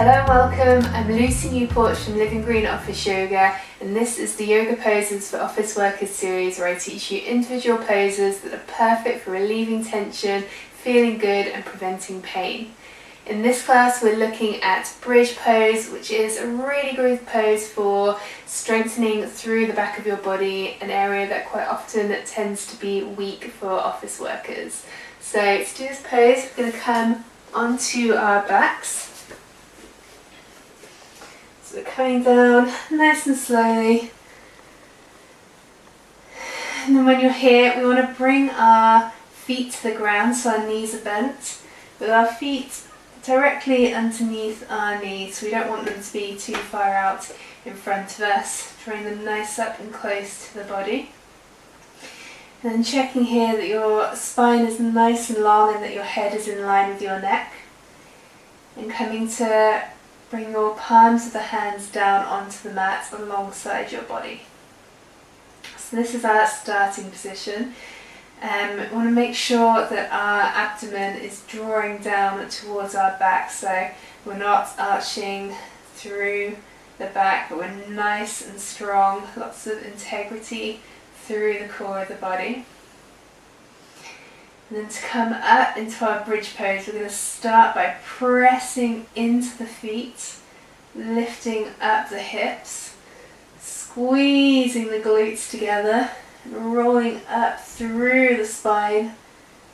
Hello and welcome, I'm Lucy Newport from Living Green Office Yoga, and this is the Yoga Poses for Office Workers series where I teach you individual poses that are perfect for relieving tension, feeling good and preventing pain. In this class we're looking at bridge pose, which is a really good pose for strengthening through the back of your body, an area that quite often tends to be weak for office workers. So to do this pose we're going to come onto our backs. So we're coming down nice and slowly, and then when you're here we want to bring our feet to the ground so our knees are bent, with our feet directly underneath our knees. We don't want them to be too far out in front of us, drawing them nice up and close to the body. And then checking here that your spine is nice and long and that your head is in line with your neck, and coming to bring your palms of the hands down onto the mat alongside your body. So this is our starting position. We want to make sure that our abdomen is drawing down towards our back, so we're not arching through the back, but we're nice and strong, lots of integrity through the core of the body. And then to come up into our bridge pose, we're going to start by pressing into the feet, lifting up the hips, squeezing the glutes together, and rolling up through the spine,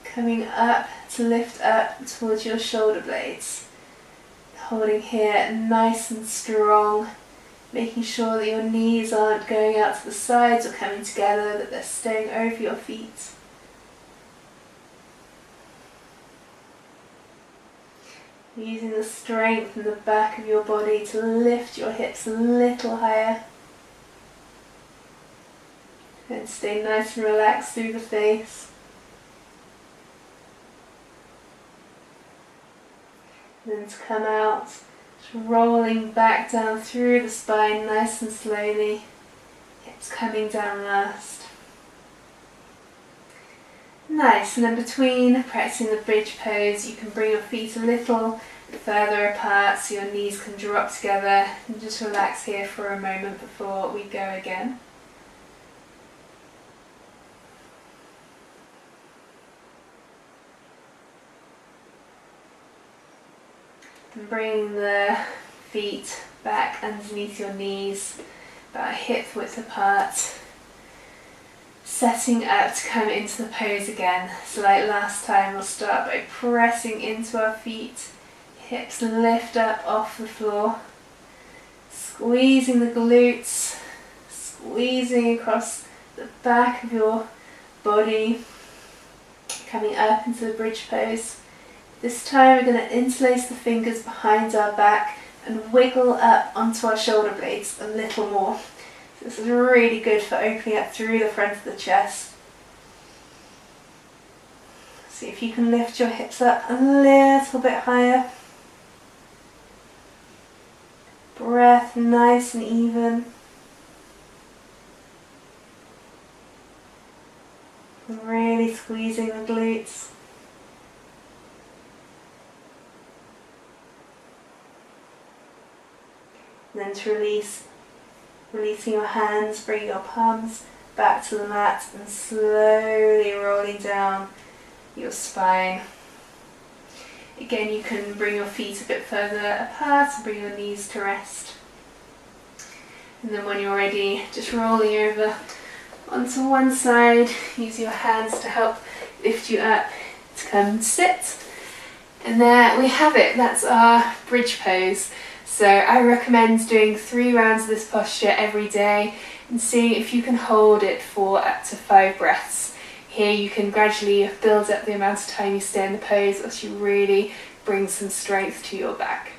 coming up to lift up towards your shoulder blades. Holding here nice and strong, making sure that your knees aren't going out to the sides or coming together, that they're staying over your feet. Using the strength in the back of your body to lift your hips a little higher. And stay nice and relaxed through the face. And then to come out, just rolling back down through the spine nice and slowly. Hips coming down last. Nice, and then between practicing the bridge pose, you can bring your feet a little further apart so your knees can drop together, and just relax here for a moment before we go again. And bringing the feet back underneath your knees, about hip width apart. Setting up to come into the pose again. So like last time, we'll start by pressing into our feet, hips lift up off the floor, squeezing the glutes, squeezing across the back of your body, coming up into the bridge pose. This time we're going to interlace the fingers behind our back and wiggle up onto our shoulder blades a little more. This is really good for opening up through the front of the chest. See if you can lift your hips up a little bit higher. Breath nice and even. Really squeezing the glutes. And then to release. Releasing your hands, bring your palms back to the mat and slowly rolling down your spine. Again, you can bring your feet a bit further apart and bring your knees to rest. And then when you're ready, just rolling over onto one side, use your hands to help lift you up to come sit. And there we have it, that's our bridge pose. So I recommend doing 3 rounds of this posture every day and seeing if you can hold it for up to 5 breaths. Here you can gradually build up the amount of time you stay in the pose as you really bring some strength to your back.